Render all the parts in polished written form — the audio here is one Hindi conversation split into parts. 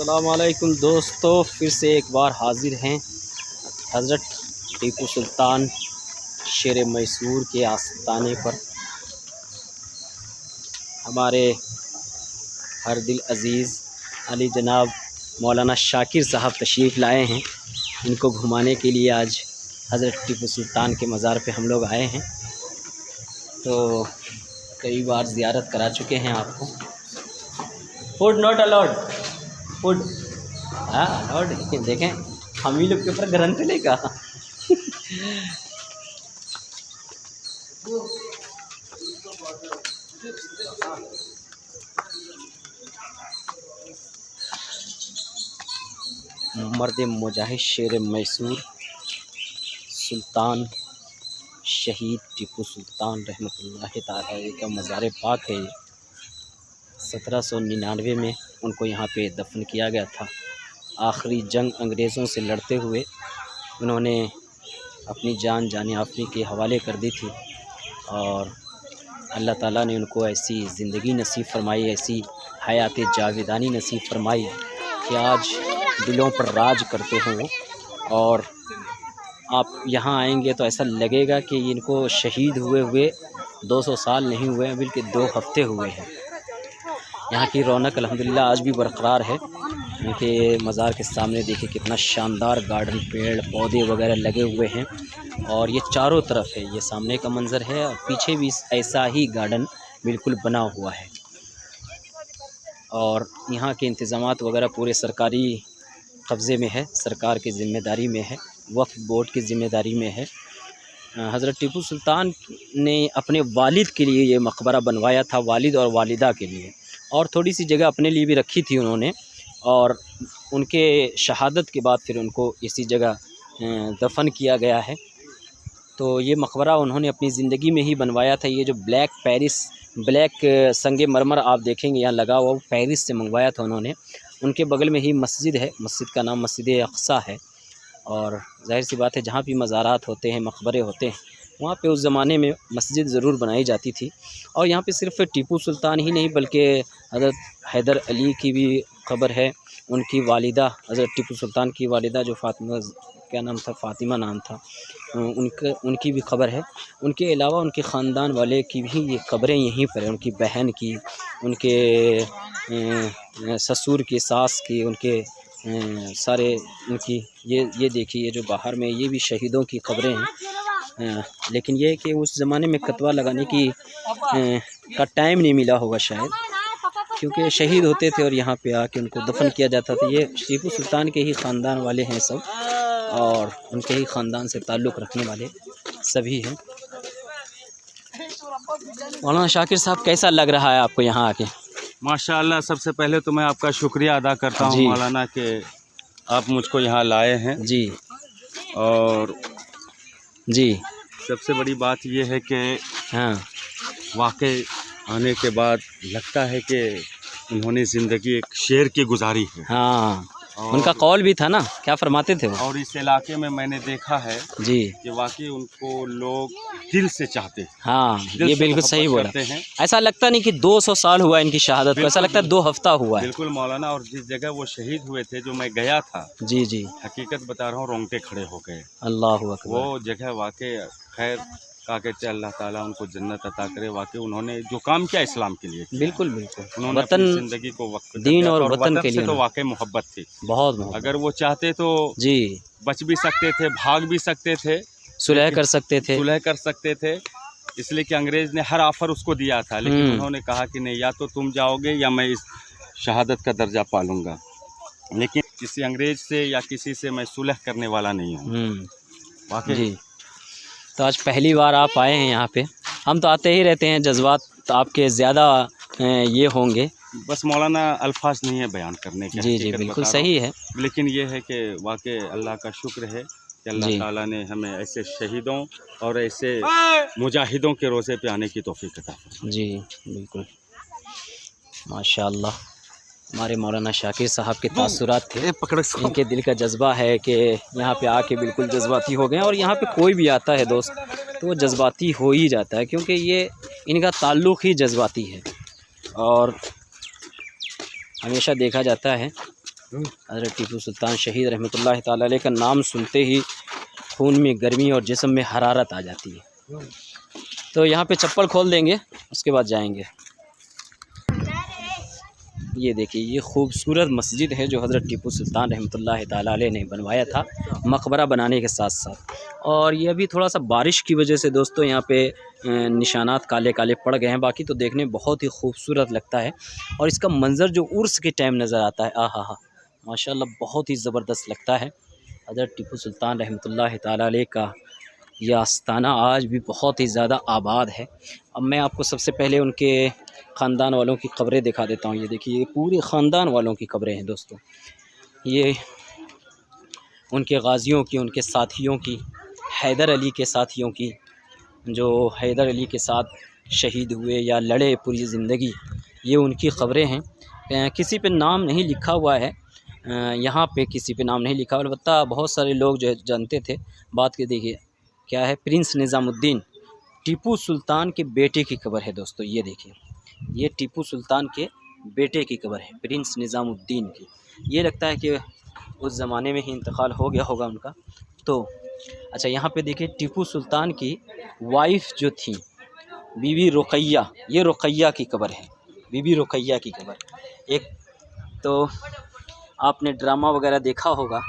अस्सलामुअलैकुम दोस्तों, फिर से एक बार हाज़िर हैं हज़रत टीपू सुल्तान शेर मैसूर के आस्ताने पर। हमारे हर दिल अज़ीज़ अली जनाब मौलाना शाकिर साहब तशरीफ़ लाए हैं। इनको घुमाने के लिए आज हज़रत टीपू सुल्तान के मज़ार पे हम लोग आए हैं। तो कई बार ज़ियारत करा चुके हैं आपको। फूड नॉट अलाउड, फूड हाँ अलाउड। देखें हम ही लोग के ऊपर गारंटी लेगा। मर्द मुजाहिद शेर मैसूर सुल्तान शहीद टीपू सुल्तान रहमतुल्लाह तआला का मज़ार पाक है। 1799 में उनको यहाँ पे दफन किया गया था। आखिरी जंग अंग्रेज़ों से लड़ते हुए उन्होंने अपनी जान जाने आफरी के हवाले कर दी थी और अल्लाह ताला ने उनको ऐसी ज़िंदगी नसीब फरमाई, ऐसी हयात जावेदानी नसीब फरमाई कि आज दिलों पर राज करते हों। और आप यहाँ आएंगे तो ऐसा लगेगा कि इनको शहीद हुए 200 साल नहीं हुए हैं, बल्कि 2 हफ्ते हुए हैं। यहाँ की रौनक अल्हम्दुलिल्लाह आज भी बरक़रार है। उनके मज़ार के सामने देखिए कितना शानदार गार्डन, पेड़ पौधे वगैरह लगे हुए हैं और ये चारों तरफ है। ये सामने का मंज़र है और पीछे भी ऐसा ही गार्डन बिल्कुल बना हुआ है। और यहाँ के इंतज़ामात वगैरह पूरे सरकारी कब्ज़े में है, सरकार की ज़िम्मेदारी में है, वक्फ बोर्ड की ज़िम्मेदारी में है। हज़रत टीपू सुल्तान ने अपने वालिद के लिए ये मकबरा बनवाया था, वालिद और वालिदा के लिए, और थोड़ी सी जगह अपने लिए भी रखी थी उन्होंने। और उनके शहादत के बाद फिर उनको इसी जगह दफन किया गया है। तो ये मकबरा उन्होंने अपनी ज़िंदगी में ही बनवाया था। ये जो ब्लैक संगे मरमर आप देखेंगे यहाँ लगा हुआ, वो पेरिस से मंगवाया था उन्होंने। उनके बगल में ही मस्जिद है, मस्जिद का नाम मस्जिद अक्सा है। और ज़ाहिर सी बात है जहाँ भी मज़ारात होते हैं, मकबरे होते हैं, वहाँ पे उस ज़माने में मस्जिद ज़रूर बनाई जाती थी। और यहाँ पे सिर्फ टीपू सुल्तान ही नहीं बल्कि हज़रत हैदर अली की भी क़ब्र है। उनकी वालिदा हज़रत टीपू सुल्तान की वालिदा जो फ़ातिमा, क्या नाम था, फ़ातिमा नाम था, उनकी भी क़ब्र है। उनके अलावा उनके ख़ानदान वाले की भी ये क़ब्रें यहीं पर हैं। उनकी बहन की, उनके ससुर की, सास की, उनके सारे उनकी ये देखिए, ये जो बाहर में ये भी शहीदों की क़ब्रें हैं। लेकिन ये है कि उस ज़माने में कतवा लगाने की का टाइम नहीं मिला होगा शायद, क्योंकि शहीद होते थे और यहाँ पे आके उनको दफन किया जाता था। ये टीपू सुल्तान के ही ख़ानदान वाले हैं सब, और उनके ही ख़ानदान से ताल्लुक़ रखने वाले सभी हैं। मौलाना शाकिर साहब, कैसा लग रहा है आपको यहाँ आके? माशाअल्लाह, सबसे पहले तो मैं आपका शुक्रिया अदा करता हूँ मौलाना कि आप मुझको यहाँ लाए हैं जी। और जी, सबसे बड़ी बात ये है कि हाँ, वाकई आने के बाद लगता है कि उन्होंने ज़िंदगी एक शेर की गुजारी है। हाँ, उनका कौल भी था ना, क्या फरमाते थे वो? और इस इलाके में मैंने देखा है जी कि वाकई उनको लोग दिल से चाहते हैं। हाँ, ये बिल्कुल सही बोला। हैं। ऐसा लगता नहीं कि 200 साल हुआ इनकी शहादत को, ऐसा लगता है 2 हफ्ता हुआ है। बिल्कुल मौलाना, और जिस जगह वो शहीद हुए थे, जो मैं गया था, जी जी, हकीकत बता रहा हूँ, रोंगटे खड़े हो गए। अल्लाह अकबर। वो जगह वाकई खैर, का कहते हैं अल्लाह ताला उनको जन्नत अता करे। वाकई उन्होंने जो काम किया इस्लाम के लिए, बिल्कुल बिल्कुल, उन्होंने वतन, अपनी ज़िंदगी को वक्फ कर दीन दिया और वतन के लिए तो वाकई मोहब्बत थी, बहुत मोहब्बत। अगर वो चाहते तो जी, बच भी सकते थे, भाग भी सकते थे, सुलह कर सकते थे। इसलिए कि अंग्रेज़ ने हर ऑफ़र उसको दिया था, लेकिन उन्होंने कहा कि नहीं, या तो तुम जाओगे या मैं इस शहादत का दर्जा पालूंगा। लेकिन किसी अंग्रेज़ से या किसी से मैं सुलह करने वाला नहीं हूँ वाकई जी। तो आज पहली बार आप आए हैं यहाँ पे। हम तो आते ही रहते हैं, जज्बात तो आपके ज़्यादा ये होंगे। बस मौलाना, अल्फाज नहीं है बयान करने के। जी जी, बिल्कुल सही है। लेकिन ये है कि वाकई अल्लाह का शुक्र है कि अल्लाह ताला ने हमें ऐसे शहीदों और ऐसे मुजाहिदों के रोज़े पे आने की तौफीक अता फरमाई। जी बिल्कुल, माशाअल्लाह। हमारे मौलाना शाकिर साहब के तासुरात थे, इनके दिल का जज्बा है कि यहाँ पे आके बिल्कुल जज्बाती हो गए। और यहाँ पे कोई भी आता है दोस्त तो वो जज्बाती हो ही जाता है, क्योंकि ये इनका ताल्लुक़ ही जज्बाती है। और हमेशा देखा जाता है हज़रत टीपू सुल्तान शहीद रहमतुल्लाह ताला अलैह का नाम सुनते ही खून में गर्मी और जिस्म में हरारत आ जाती है। तो यहाँ पे चप्पल खोल देंगे, उसके बाद जाएंगे। ये देखिए, ये खूबसूरत मस्जिद है जो हज़रत टीपू सुल्तान रहमतुल्लाह ताला अलैह ने बनवाया था मकबरा बनाने के साथ साथ। और ये अभी थोड़ा सा बारिश की वजह से दोस्तों यहाँ पे निशानात काले काले पड़ गए हैं, बाकी तो देखने में बहुत ही खूबसूरत लगता है। और इसका मंज़र जो उर्स के टाइम नज़र आता है, आहा हा माशाल्लाह बहुत ही ज़बरदस्त लगता है। हज़रत टीपू सुल्तान रहमतुल्लाह ताला अलैह का यह आस्ताना आज भी बहुत ही ज़्यादा आबाद है। अब मैं आपको सबसे पहले उनके ख़ानदान वालों की कब्रें दिखा देता हूँ। ये देखिए, ये पूरे ख़ानदान वालों की कब्रें हैं दोस्तों। ये उनके गाज़ियों की, उनके साथियों की, हैदर अली के साथियों की, जो हैदर अली के साथ शहीद हुए या लड़े पूरी ज़िंदगी, ये उनकी कब्रें हैं। किसी पे नाम नहीं लिखा हुआ है, यहाँ पे किसी पे नाम नहीं लिखा, अलबत्ता बहुत सारे लोग जो है जानते थे। बात के देखिए क्या है, प्रिंस निज़ामुद्दीन टीपू सुल्तान के बेटे की कब्र है दोस्तों। ये देखिए, ये टीपू सुल्तान के बेटे की कब्र है, प्रिंस निज़ामुद्दीन की। ये लगता है कि उस ज़माने में ही इंतकाल हो गया होगा उनका। तो अच्छा, यहाँ पे देखिए टीपू सुल्तान की वाइफ जो थी बीबी रुकैया, ये रुकैया की कब्र है, बीबी रुकैया की कब्र। एक तो आपने ड्रामा वगैरह देखा होगा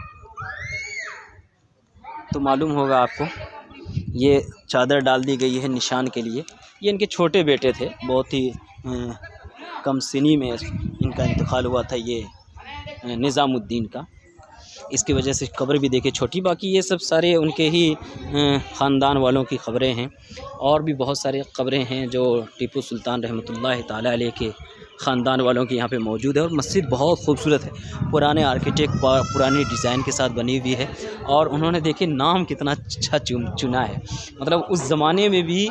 तो मालूम होगा आपको, ये चादर डाल दी गई है निशान के लिए। ये इनके छोटे बेटे थे, बहुत ही कम सिनी में इनका इंतकाल हुआ था, ये निज़ामुद्दीन का। इसकी वजह से कब्र भी देखे छोटी। बाकी ये सब सारे उनके ही ख़ानदान वालों की ख़बरें हैं। और भी बहुत सारे कब्रें हैं जो टीपू सुल्तान रहमतुल्लाह ताला अलैह के ख़ानदान वालों की यहाँ पे मौजूद है। और मस्जिद बहुत खूबसूरत है, पुराने आर्किटेक्ट पुराने डिज़ाइन के साथ बनी हुई है। और उन्होंने देखिए नाम कितना अच्छा चुना है, मतलब उस ज़माने में भी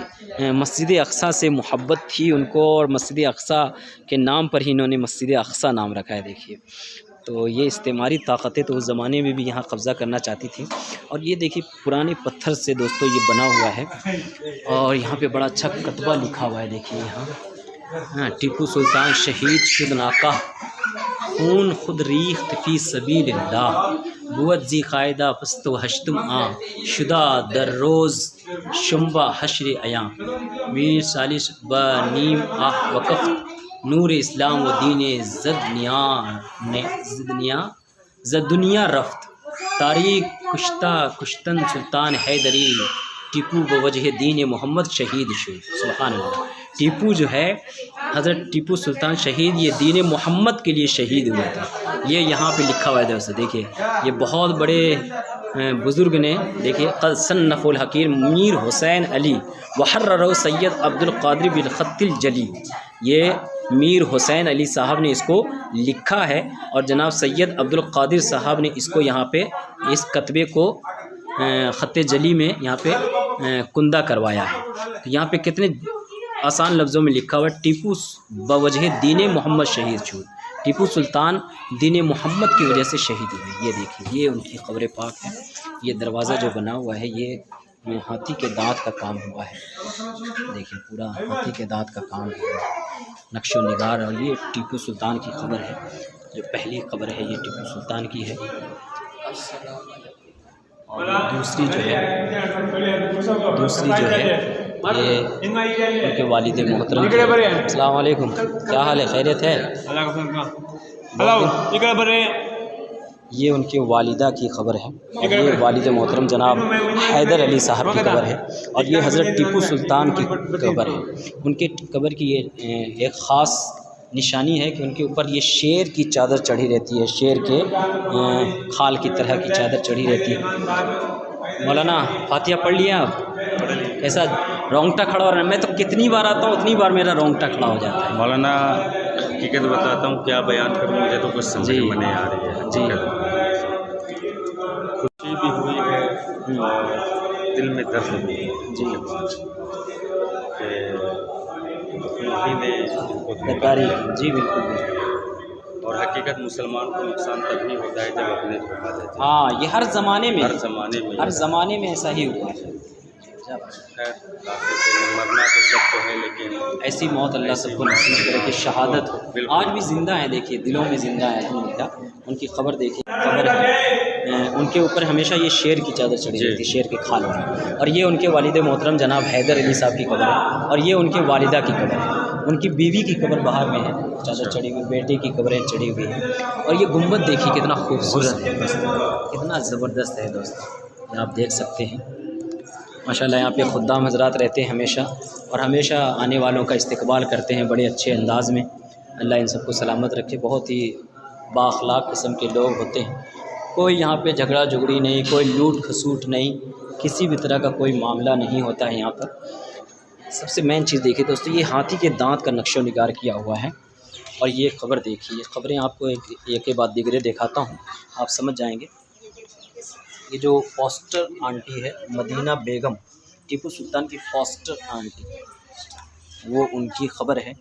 मस्जिद अक़सा से मोहब्बत थी उनको, और मस्जिद अक़सा के नाम पर ही इन्होंने मस्जिद अक़सा नाम रखा है। देखिए, तो ये इस्तेमारी ताकतें तो उस ज़माने में भी यहाँ कब्ज़ा करना चाहती थी। और ये देखिए पुराने पत्थर से दोस्तों ये बना हुआ है। और यहाँ पे बड़ा अच्छा कतबा लिखा हुआ है, देखिए यहाँ, हाँ, टीपू सुल्तान शहीद शुद नाका खून खुद रीख्त फ़ी सबीलिल्लाह बुअत जी कायदा पस्तो हश्तुम आ शुदा दर रोज़ शुम्बा हश्र अया मीर सालिश ब नीम आह वक़फ़ नूर इस्लाम व दीन ज़दुनिया रफ्त तारीख़ कुश्ता कुश्तन सुल्तान हैदरी टीपू बवजह दीन मोहम्मद शहीद शुद। सुभान अल्लाह। टीपू जो है, हज़रत टीपू सुल्तान शहीद, ये दीन मोहम्मद के लिए शहीद हुए थे। ये यहाँ पे लिखा हुआ है दोस्तों, देखिए ये बहुत बड़े बुज़ुर्ग ने, देखिए क़द सन्नफ़ुल हकीम मीर हुसैन अली वहर्ररहु सैयद अब्दुल क़ादिर बिल ख़त्तिल जली। ये मीर हुसैन अली साहब ने इसको लिखा है और जनाब सैयद अब्दुल क़ादिर साहब ने इसको यहाँ पे इस कतबे को ख़त्ते जली में यहाँ पे कुंदा करवाया है। तो यहाँ पे कितने आसान लफ्ज़ों में लिखा हुआ है, टीपू बवजह दीन मोहम्मद शहीद शुद। टीपू सुल्तान दीन मोहम्मद की वजह से शहीद हुए। ये देखिए, ये उनकी क़ब्र पाक है। ये दरवाज़ा जो बना हुआ है ये हाथी के दांत का काम हुआ है। देखिए पूरा हाथी के दांत का काम हुआ है, नक्शो निगार। और ये टीपू सुल्तान की क़ब्र है, जो पहली क़ब्र है ये टीपू सुल्तान की है। और दूसरी जो है ये उनके वालिद मोहतरम। अस्सलाम वालेकुम, क्या हाल है, खैरियत है? ये उनके वालिदा की ख़बर है। और ये वालिद मोहतरम जनाब हैदर अली साहब की क़ब्र है। और ये हज़रत टीपू सुल्तान की क़ब्र है। उनके क़ब्र की ये एक ख़ास निशानी है कि उनके ऊपर ये शेर की चादर चढ़ी रहती है, शेर के खाल की तरह की चादर चढ़ी रहती है। मौलाना फातिहा पढ़ लिया आप? ऐसा रोंगटा खड़ा हो रहा है। मैं तो कितनी बार आता हूँ उतनी बार मेरा रोंगटा खड़ा हो जाता है। मौलाना हकीकत बताता हूँ, क्या बयान करूँ, मुझे तो कुछ समझ में नहीं आ रही है जी। खुशी भी हुई है और दिल में दर्द भी है जी, गद्दारी जी, बिल्कुल। और हकीकत मुसलमान को नुकसान तभी होता है जब अपने धोखा देते हैं। हाँ, ये हर ज़माने में हर ज़माने में ऐसा ही हुआ है। खैर मरना तो सबको है, लेकिन ऐसी मौत अल्लाह सबको नसीब करे कि शहादत हो। आज भी ज़िंदा है, देखिए दिलों में ज़िंदा है अल्हम्दुलिल्लाह। उनकी ख़बर देखिए, ख़बर है उनके ऊपर हमेशा ये शेर की चादर चढ़ी हुई थी, शेर के खाल में। और ये उनके वालिद मोहतरम जनाब हैदर अली साहब की कब्र है, और ये उनके वालिदा की कब्र है। उनकी बीवी की कब्र बाहर में है, चादर चढ़ी हुई, बेटे की कब्रें चढ़ी हुई हैं। और ये गुंबद देखिए कितना खूबसूरत है, कितना ज़बरदस्त है दोस्तों, आप देख सकते हैं। माशाल्लाह यहाँ पे खुद्दाम हज़रात रहते हैं हमेशा, और हमेशा आने वालों का इस्तकबाल करते हैं बड़े अच्छे अंदाज़ में। अल्लाह इन सबको सलामत रखे। बहुत ही बाअखलाक किस्म के लोग होते हैं। कोई यहाँ पे झगड़ा झुगड़ी नहीं, कोई लूट खसूट नहीं, किसी भी तरह का कोई मामला नहीं होता है यहाँ पर। सबसे मेन चीज़ देखिए दोस्तों, ये हाथी के दांत का नक्शो निगार किया हुआ है। और ये ख़बर देखिए, ये ख़बरें आपको एक के बाद दिगरे दिखाता हूँ, आप समझ जाएंगे। ये जो फॉस्टर आंटी है मदीना बेगम, टीपू सुल्तान की फॉस्टर आंटी, वो उनकी ख़बर है।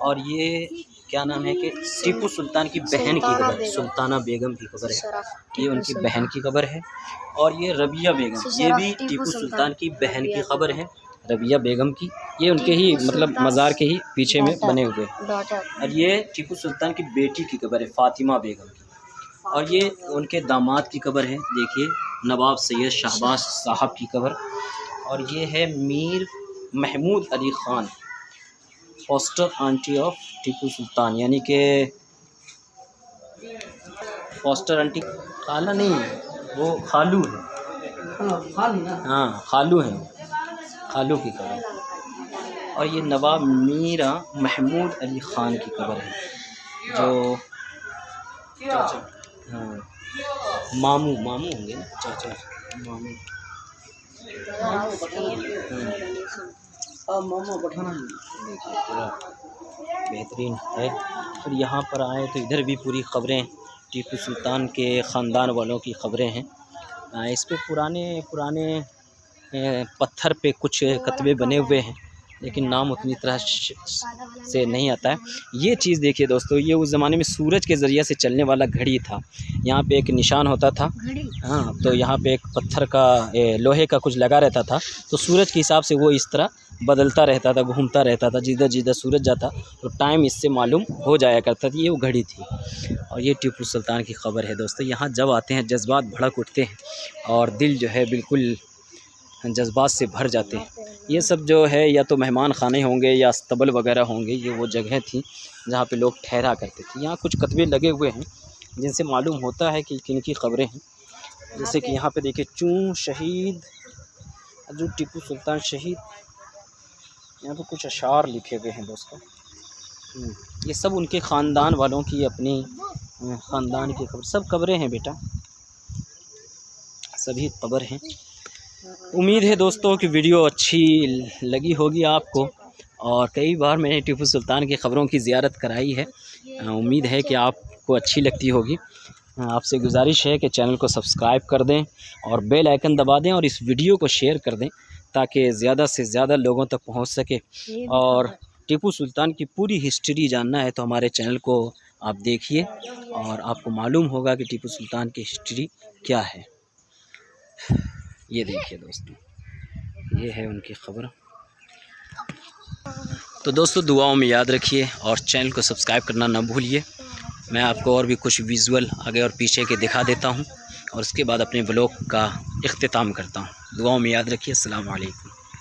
और ये क्या नाम है कि टीपू सुल्तान की बहन की खबर है, सुल्ताना बेगम की खबर है, ये उनकी बहन की खबर है। और ये रबिया बेगम, ये भी टीपू सुल्तान की बहन की खबर है, रबिया बेगम की। ये उनके ही मतलब मज़ार के ही पीछे में बने हुए हैं। और ये टीपू सुल्तान की बेटी की खबर है, फ़ातिमा बेगम की। और ये उनके दामाद की खबर है, देखिए नवाब सैयद शहबाज साहब की खबर। और ये है Mir Mahmood Ali Khan, foster aunty of Tipu Sultan, यानी कि फॉस्टर आंटी खाला नहीं, वो खालू है, हाँ खालू है, खालू की खबर। और ये नवाब मीरा महमूद अली ख़ान की खबर है, जो हाँ मामू होंगे ना, चाचा मामू। देखिए पूरा बेहतरीन है। और यहाँ पर आए तो इधर भी पूरी ख़बरें टीपू सुल्तान के ख़ानदान वालों की ख़बरें हैं। इस पे पुराने पत्थर पे कुछ कतबे बने हुए हैं, लेकिन नाम उतनी तरह से नहीं आता है। ये चीज़ देखिए दोस्तों, ये उस ज़माने में सूरज के ज़रिए से चलने वाला घड़ी था। यहाँ पे एक निशान होता था, हाँ, तो यहाँ पे एक पत्थर का लोहे का कुछ लगा रहता था, तो सूरज के हिसाब से वो इस तरह बदलता रहता था, घूमता रहता था। जिधर सूरज जाता तो टाइम इससे मालूम हो जाया करता था। ये वो घड़ी थी। और ये टीपू सुल्तान की ख़बर है दोस्तों। यहाँ जब आते हैं जज्बात भड़क उठते हैं और दिल जो है बिल्कुल जज्बात से भर जाते हैं। ये सब जो है या तो मेहमान खाने होंगे या अस्तबल वगैरह होंगे, ये वो जगह थी जहाँ पे लोग ठहरा करते थे। यहाँ कुछ कतबे लगे हुए हैं जिनसे मालूम होता है कि किन की ख़बरें हैं। जैसे कि यहाँ पे देखिए, चूँ शहीद जो टीपू सुल्तान शहीद, यहाँ पे कुछ अशार लिखे हुए हैं दोस्तों। ये सब उनके ख़ानदान वालों की, अपनी ख़ानदान की खबर, सब कब्रें हैं बेटा, सभी कब्र हैं। उम्मीद है दोस्तों कि वीडियो अच्छी लगी होगी आपको। और कई बार मैंने टीपू सुल्तान की ख़बरों की ज़ियारत कराई है, उम्मीद है कि आपको अच्छी लगती होगी। आपसे गुजारिश है कि चैनल को सब्सक्राइब कर दें और बेल आइकन दबा दें, और इस वीडियो को शेयर कर दें ताकि ज़्यादा से ज़्यादा लोगों तक पहुंच सके। और टीपू सुल्तान की पूरी हिस्ट्री जानना है तो हमारे चैनल को आप देखिए और आपको मालूम होगा कि टीपू सुल्तान की हिस्ट्री क्या है। ये देखिए दोस्तों, ये है उनकी ख़बर। तो दोस्तों दुआओं में याद रखिए और चैनल को सब्सक्राइब करना ना भूलिए। मैं आपको और भी कुछ विजुअल आगे और पीछे के दिखा देता हूँ और उसके बाद अपने व्लॉग का इख्तिताम करता हूँ। दुआओं में याद रखिए। अस्सलाम वालेकुम।